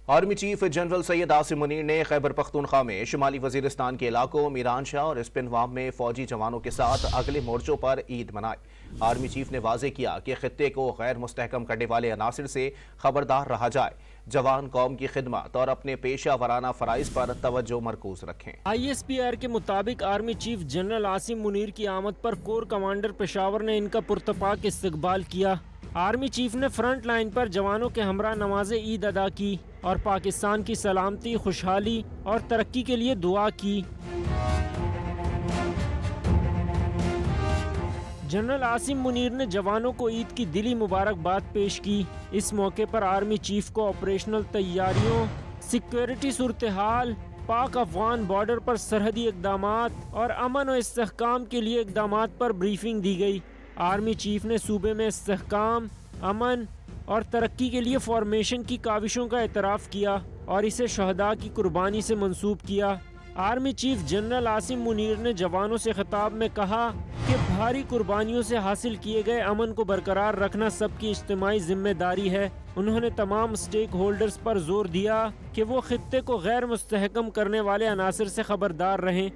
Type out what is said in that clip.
Army chief general Syed Asim Munir نے خیبر پختونخوا میں شمالی وزیرستان کے علاقوں میران شاہ اور اسپنوام میں فوجی جوانوں کے ساتھ اگلے مورچوں پر عید منائی۔ آرمی چیف نے واضح کیا کہ خطے کو غیر مستحکم کرنے والے عناصر سے خبردار رہا جائے۔ جوان قوم کی خدمت اور اپنے پیشہ ورانہ فرائض پر توجہ مرکوز رکھیں۔ ISPR کے مطابق army chief general Asim Munir کی آمد پر کور کمانڈر پشاور نے ان کا پرتپاک استقبال کیا۔ آرمی چیف نے فرنٹ لائن پر جوانوں کے ہمراہ نماز عید ادا کی اور پاکستان کی سلامتی، خوشحالی اور ترقی کے لیے دعا کی۔ جنرل عاصم منیر نے جوانوں کو عید کی دلی مبارکباد پیش کی۔ اس موقع پر آرمی چیف کو آپریشنل تیاریوں، سیکیورٹی صورتحال، پاک افغان بارڈر پر سرحدی اقدامات اور امن و استحکام کے لیے اقدامات پر بریفنگ دی گئی۔ آرمی چیف نے صوبے میں استحکام، امن اور ترقی کے لیے فارمیشن کی کاوشوں کا اعتراف کیا اور اسے شہداء کی قربانی سے منسوب کیا۔ Army chief general Asim Munir نے جوانوں سے خطاب میں کہا کہ بھاری قربانیوں سے حاصل کیے گئے امن کو برقرار رکھنا سب کی اجتماعی ذمہ داری ہے۔ انہوں نے تمام اسٹیک ہولڈرز پر زور دیا کہ وہ خطے کو غیر مستحکم کرنے والے عناصر سے خبردار رہیں۔